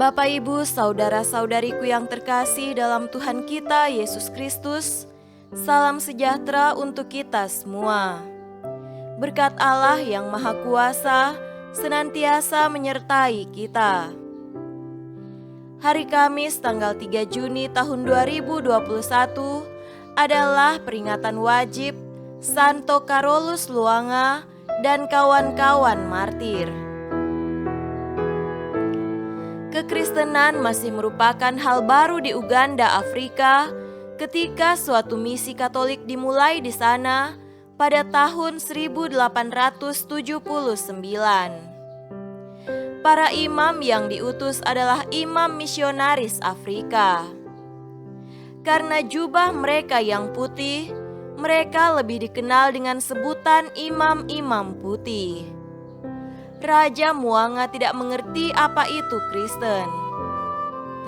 Bapak, Ibu, saudara-saudariku yang terkasih dalam Tuhan kita Yesus Kristus, salam sejahtera untuk kita semua. Berkat Allah yang Maha Kuasa senantiasa menyertai kita. Hari Kamis tanggal 3 Juni tahun 2021 adalah peringatan wajib Santo Carolus Luanga dan kawan-kawan martir. Kekristenan masih merupakan hal baru di Uganda, Afrika, ketika suatu misi Katolik dimulai di sana pada tahun 1879. Para imam yang diutus adalah imam misionaris Afrika. Karena jubah mereka yang putih, mereka lebih dikenal dengan sebutan imam-imam putih. Raja Muanga tidak mengerti apa itu Kristen.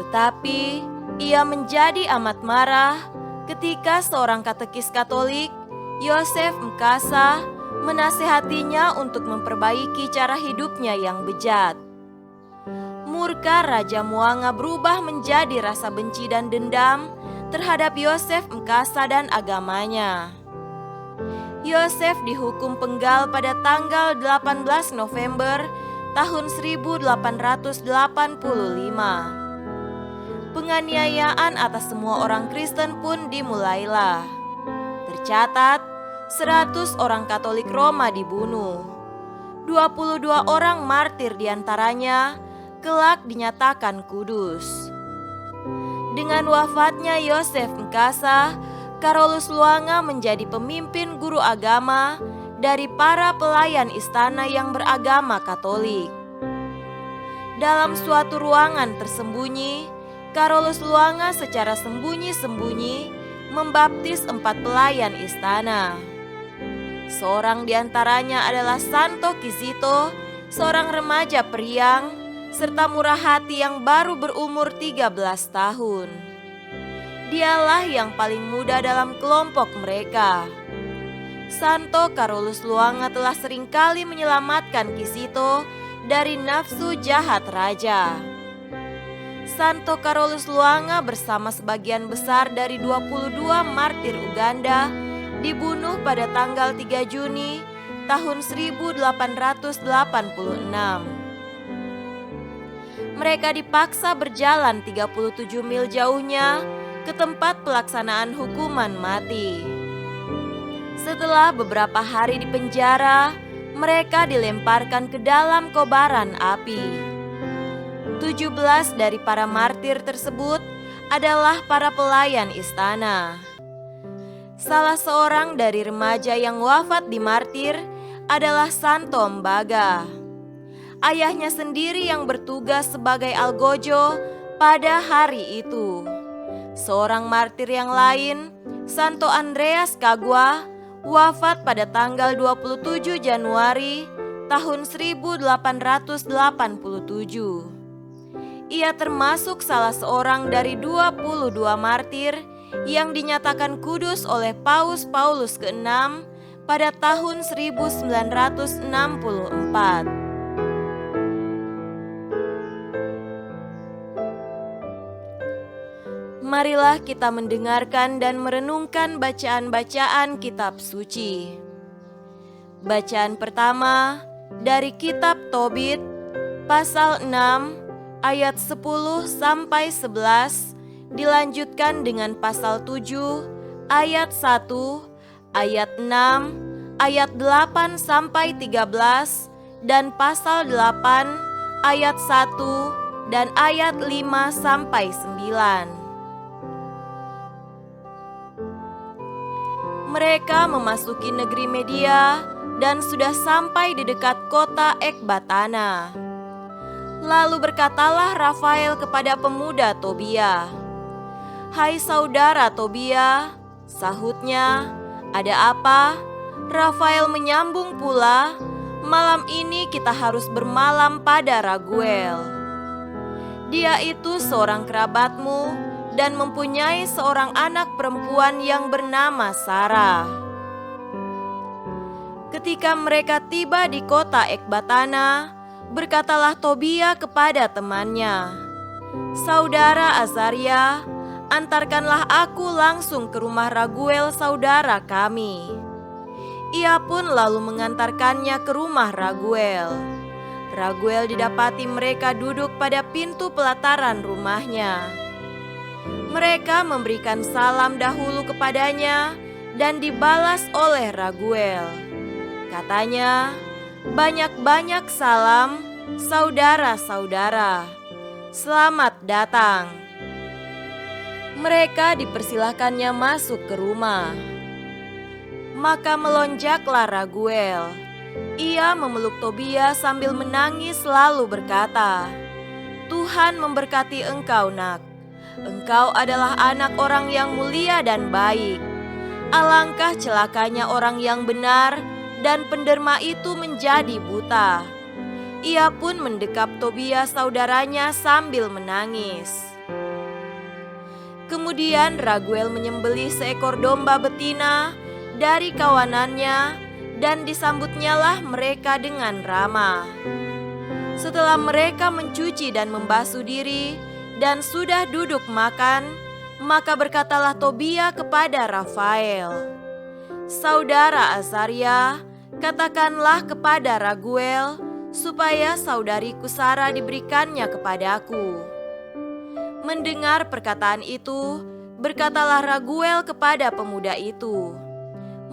Tetapi ia menjadi amat marah ketika seorang katekis Katolik, Yosef Mkasa, menasihatinya untuk memperbaiki cara hidupnya yang bejat. Murka Raja Muanga berubah menjadi rasa benci dan dendam terhadap Yosef Mkasa dan agamanya. Yosef dihukum penggal pada tanggal 18 November tahun 1885. Penganiayaan atas semua orang Kristen pun dimulailah. Tercatat, 100 orang Katolik Roma dibunuh. 22 orang martir diantaranya kelak dinyatakan kudus. Dengan wafatnya Yosef Mkasa, Carolus Luanga menjadi pemimpin guru agama dari para pelayan istana yang beragama Katolik. Dalam suatu ruangan tersembunyi, Carolus Luanga secara sembunyi-sembunyi membaptis 4 pelayan istana. Seorang di antaranya adalah Santo Kizito, seorang remaja periang, serta murah hati yang baru berumur 13 tahun. Dialah yang paling muda dalam kelompok mereka. Santo Carolus Luanga telah seringkali menyelamatkan Kizito dari nafsu jahat raja. Santo Carolus Luanga bersama sebagian besar dari 22 martir Uganda dibunuh pada tanggal 3 Juni tahun 1886. Mereka dipaksa berjalan 37 mil jauhnya ke tempat pelaksanaan hukuman mati. Setelah beberapa hari di penjara, mereka dilemparkan ke dalam kobaran api. 17 dari para martir tersebut adalah para pelayan istana. Salah seorang dari remaja yang wafat di martir adalah Santo Mbaga. Ayahnya sendiri yang bertugas sebagai algojo pada hari itu. Seorang martir yang lain, Santo Andreas Kagwa, wafat pada tanggal 27 Januari tahun 1887. Ia termasuk salah seorang dari 22 martir yang dinyatakan kudus oleh Paus Paulus ke-6 pada tahun 1964. Marilah kita mendengarkan dan merenungkan bacaan-bacaan kitab suci. Bacaan pertama dari kitab Tobit pasal 6 ayat 10 sampai 11, dilanjutkan dengan pasal 7 ayat 1, ayat 6, ayat 8 sampai 13 dan pasal 8 ayat 1 dan ayat 5 sampai 9. Mereka memasuki negeri Media dan sudah sampai di dekat kota Ekbatana. Lalu berkatalah Rafael kepada pemuda Tobia, "Hai saudara Tobia," sahutnya, "ada apa?" Rafael menyambung pula, "Malam ini kita harus bermalam pada Raguel. Dia itu seorang kerabatmu dan mempunyai seorang anak perempuan yang bernama Sarah." Ketika mereka tiba di kota Ekbatana, berkatalah Tobia kepada temannya, "Saudara Azaria, antarkanlah aku langsung ke rumah Raguel saudara kami." Ia pun lalu mengantarkannya ke rumah Raguel. Raguel didapati mereka duduk pada pintu pelataran rumahnya. Mereka memberikan salam dahulu kepadanya dan dibalas oleh Raguel. Katanya, "Banyak-banyak salam, saudara-saudara. Selamat datang." Mereka dipersilahkannya masuk ke rumah. Maka melonjaklah Raguel. Ia memeluk Tobia sambil menangis lalu berkata, "Tuhan memberkati engkau, nak. Engkau adalah anak orang yang mulia dan baik. Alangkah celakanya orang yang benar dan penderma itu menjadi buta." Ia pun mendekap Tobia saudaranya sambil menangis. Kemudian Raguel menyembelih seekor domba betina dari kawanannya dan disambutnyalah mereka dengan ramah. Setelah mereka mencuci dan membasuh diri dan sudah duduk makan, maka berkatalah Tobia kepada Rafael, "Saudara Azaria, katakanlah kepada Raguel supaya saudariku Sara diberikannya kepadaku." Mendengar perkataan itu, berkatalah Raguel kepada pemuda itu,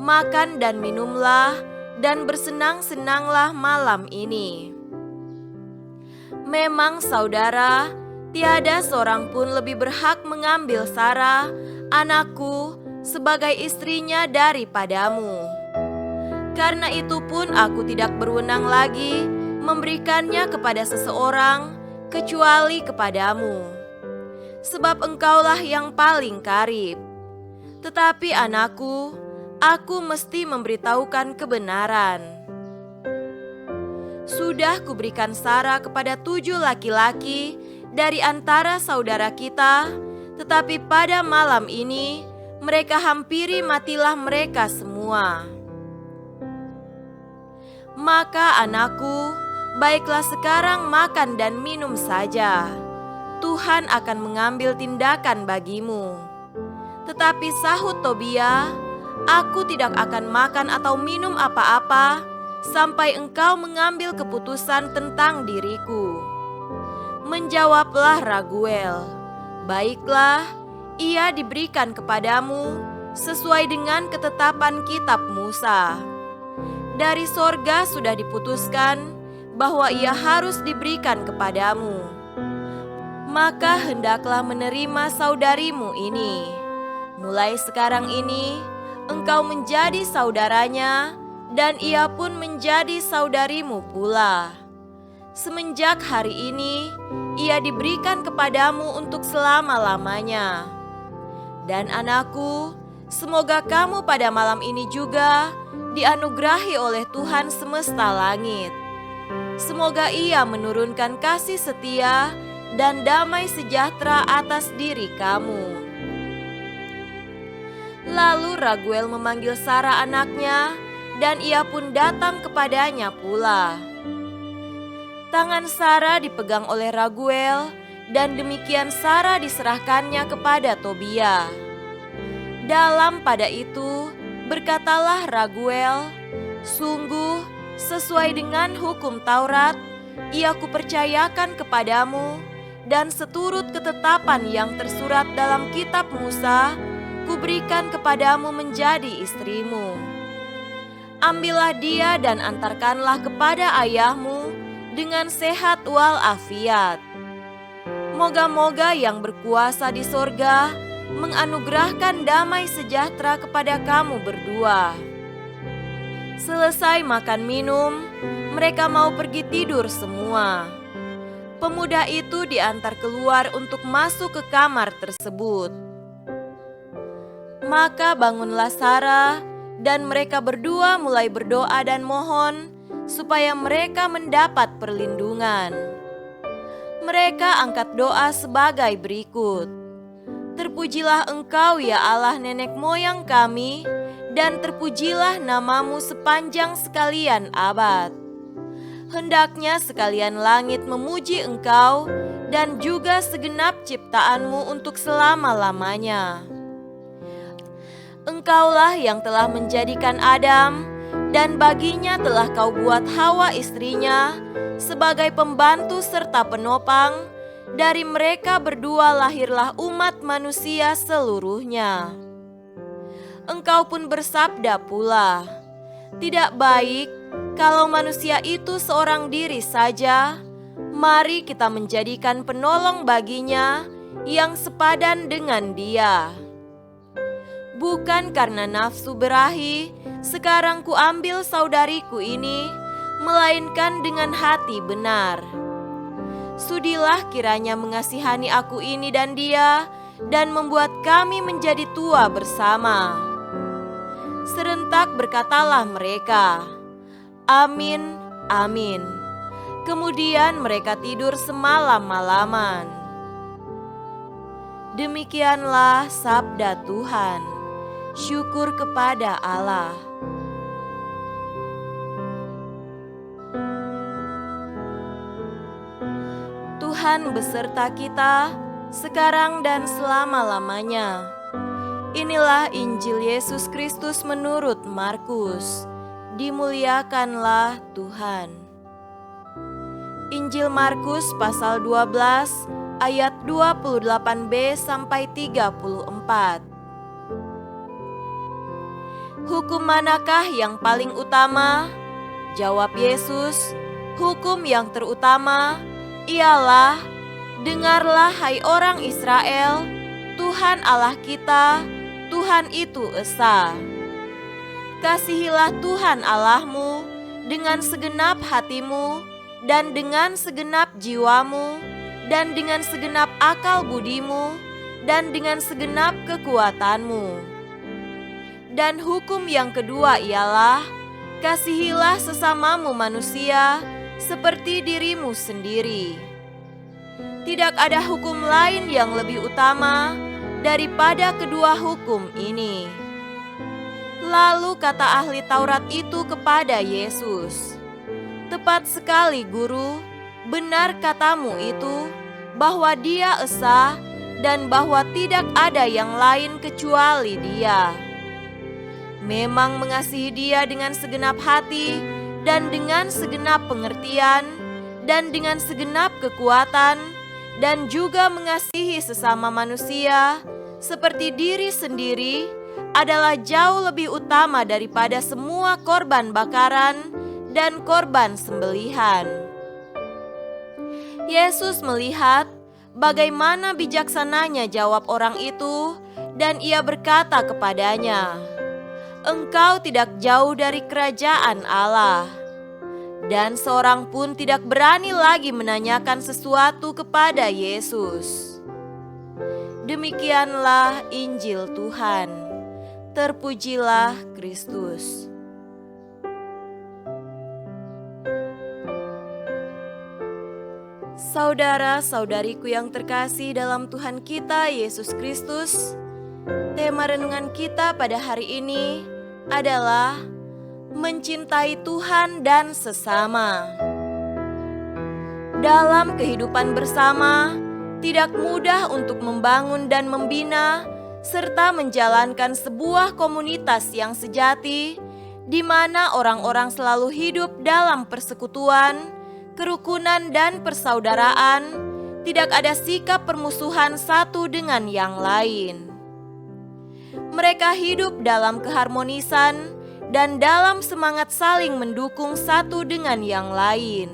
"Makan dan minumlah dan bersenang-senanglah malam ini. Memang saudara, tiada seorang pun lebih berhak mengambil Sara, anakku, sebagai istrinya daripadamu. Karena itu pun aku tidak berwenang lagi memberikannya kepada seseorang kecuali kepadamu, sebab engkaulah yang paling karib. Tetapi anakku, aku mesti memberitahukan kebenaran. Sudah kuberikan Sara kepada 7 laki-laki dari antara saudara kita, tetapi pada malam ini mereka hampiri matilah mereka semua. Maka anakku, baiklah sekarang makan dan minum saja. Tuhan akan mengambil tindakan bagimu." Tetapi sahut Tobia, "Aku tidak akan makan atau minum apa-apa sampai engkau mengambil keputusan tentang diriku." Menjawablah Raguel, "Baiklah, ia diberikan kepadamu sesuai dengan ketetapan kitab Musa. Dari sorga sudah diputuskan bahwa ia harus diberikan kepadamu. Maka hendaklah menerima saudarimu ini. Mulai sekarang ini, engkau menjadi saudaranya, dan ia pun menjadi saudarimu pula. Semenjak hari ini, ia diberikan kepadamu untuk selama-lamanya. Dan anakku, semoga kamu pada malam ini juga dianugerahi oleh Tuhan semesta langit. Semoga ia menurunkan kasih setia dan damai sejahtera atas diri kamu." Lalu Raguel memanggil Sara anaknya, dan ia pun datang kepadanya pula. Tangan Sara dipegang oleh Raguel, dan demikian Sara diserahkannya kepada Tobia. Dalam pada itu, berkatalah Raguel, "Sungguh, sesuai dengan hukum Taurat, ia kupercayakan kepadamu, dan seturut ketetapan yang tersurat dalam kitab Musa, kuberikan kepadamu menjadi istrimu. Ambillah dia dan antarkanlah kepada ayahmu dengan sehat walafiat. Moga-moga yang berkuasa di sorga menganugerahkan damai sejahtera kepada kamu berdua." Selesai makan minum, mereka mau pergi tidur semua. Pemuda itu diantar keluar untuk masuk ke kamar tersebut. Maka bangunlah Sara, dan mereka berdua mulai berdoa dan mohon supaya mereka mendapat perlindungan. Mereka angkat doa sebagai berikut. "Terpujilah Engkau ya Allah nenek moyang kami, dan terpujilah namamu sepanjang sekalian abad. Hendaknya sekalian langit memuji Engkau, dan juga segenap ciptaanmu untuk selama-lamanya. Engkaulah yang telah menjadikan Adam, dan baginya telah kau buat Hawa istrinya sebagai pembantu serta penopang. Dari mereka berdua lahirlah umat manusia seluruhnya. Engkau pun bersabda pula, tidak baik kalau manusia itu seorang diri saja. Mari kita menjadikan penolong baginya yang sepadan dengan dia. Bukan karena nafsu berahi, sekarang kuambil saudariku ini, melainkan dengan hati benar. Sudilah kiranya mengasihani aku ini dan dia, dan membuat kami menjadi tua bersama. Serentak berkatalah mereka, amin, amin. Kemudian mereka tidur semalam-malaman. Demikianlah sabda Tuhan. Syukur kepada Allah. Tuhan beserta kita, sekarang dan selama-lamanya. Inilah Injil Yesus Kristus menurut Markus. Dimuliakanlah Tuhan. Injil Markus pasal 12 ayat 28b sampai 34. Hukum manakah yang paling utama? Jawab Yesus, hukum yang terutama ialah, dengarlah hai orang Israel, Tuhan Allah kita, Tuhan itu esa. Kasihilah Tuhan Allahmu dengan segenap hatimu, dan dengan segenap jiwamu, dan dengan segenap akal budimu, dan dengan segenap kekuatanmu. Dan hukum yang kedua ialah, kasihilah sesamamu manusia seperti dirimu sendiri. Tidak ada hukum lain yang lebih utama daripada kedua hukum ini. Lalu kata ahli Taurat itu kepada Yesus, tepat sekali Guru, benar katamu itu, bahwa Dia esa dan bahwa tidak ada yang lain kecuali Dia. Memang mengasihi Dia dengan segenap hati dan dengan segenap pengertian dan dengan segenap kekuatan, dan juga mengasihi sesama manusia seperti diri sendiri adalah jauh lebih utama daripada semua korban bakaran dan korban sembelihan. Yesus melihat bagaimana bijaksananya jawab orang itu, dan Ia berkata kepadanya, engkau tidak jauh dari kerajaan Allah. Dan seorang pun tidak berani lagi menanyakan sesuatu kepada Yesus. Demikianlah Injil Tuhan. Terpujilah Kristus. Saudara-saudariku yang terkasih dalam Tuhan kita Yesus Kristus, tema renungan kita pada hari ini adalah mencintai Tuhan dan sesama. Dalam kehidupan bersama, tidak mudah untuk membangun dan membina serta menjalankan sebuah komunitas yang sejati, di mana orang-orang selalu hidup dalam persekutuan, kerukunan dan persaudaraan, tidak ada sikap permusuhan satu dengan yang lain. Mereka hidup dalam keharmonisan dan dalam semangat saling mendukung satu dengan yang lain.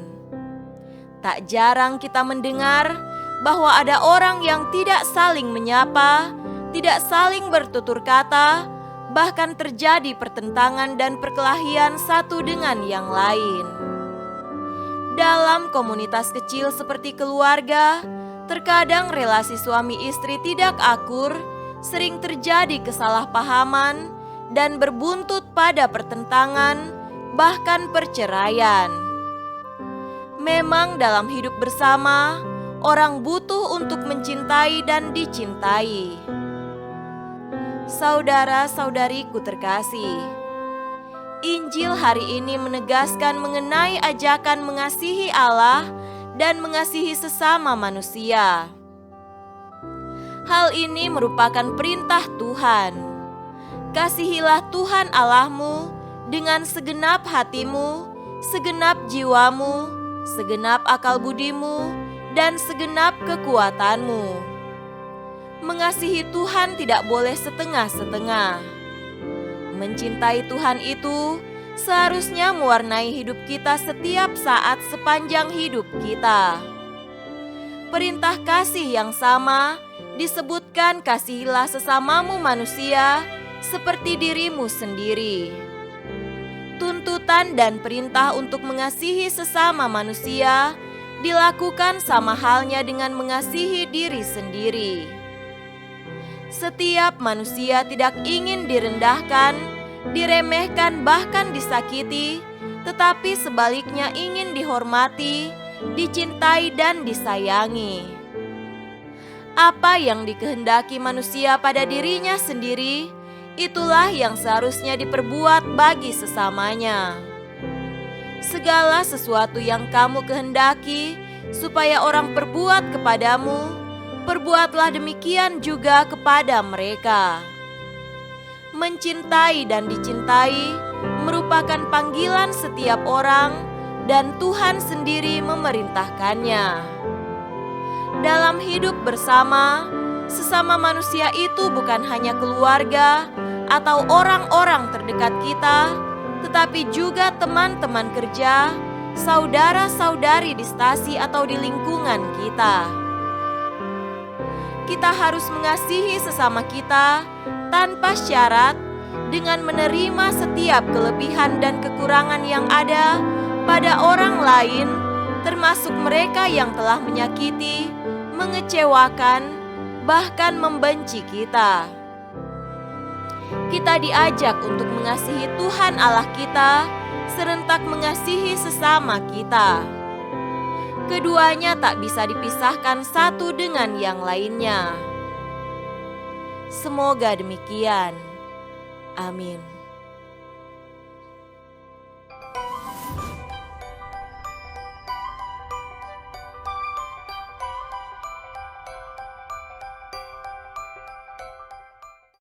Tak jarang kita mendengar bahwa ada orang yang tidak saling menyapa, tidak saling bertutur kata, bahkan terjadi pertentangan dan perkelahian satu dengan yang lain. Dalam komunitas kecil seperti keluarga, terkadang relasi suami istri tidak akur, sering terjadi kesalahpahaman, dan berbuntut pada pertentangan, bahkan perceraian. Memang dalam hidup bersama, orang butuh untuk mencintai dan dicintai. Saudara-saudariku terkasih, Injil hari ini menegaskan mengenai ajakan mengasihi Allah dan mengasihi sesama manusia. Hal ini merupakan perintah Tuhan. Kasihilah Tuhan Allahmu dengan segenap hatimu, segenap jiwamu, segenap akal budimu, dan segenap kekuatanmu. Mengasihi Tuhan tidak boleh setengah-setengah. Mencintai Tuhan itu seharusnya mewarnai hidup kita setiap saat sepanjang hidup kita. Perintah kasih yang sama disebutkan, kasihilah sesamamu manusia seperti dirimu sendiri. Tuntutan dan perintah untuk mengasihi sesama manusia dilakukan sama halnya dengan mengasihi diri sendiri. Setiap manusia tidak ingin direndahkan, diremehkan, bahkan disakiti, tetapi sebaliknya ingin dihormati, dicintai, dan disayangi. Apa yang dikehendaki manusia pada dirinya sendiri, itulah yang seharusnya diperbuat bagi sesamanya. Segala sesuatu yang kamu kehendaki supaya orang perbuat kepadamu, perbuatlah demikian juga kepada mereka. Mencintai dan dicintai merupakan panggilan setiap orang, dan Tuhan sendiri memerintahkannya. Dalam hidup bersama, sesama manusia itu bukan hanya keluarga atau orang-orang terdekat kita, tetapi juga teman-teman kerja, saudara-saudari di stasi atau di lingkungan kita. Kita harus mengasihi sesama kita tanpa syarat, dengan menerima setiap kelebihan dan kekurangan yang ada pada orang lain, termasuk mereka yang telah menyakiti, mengecewakan, bahkan membenci kita. Kita diajak untuk mengasihi Tuhan Allah kita, serentak mengasihi sesama kita. Keduanya tak bisa dipisahkan satu dengan yang lainnya. Semoga demikian. Amin.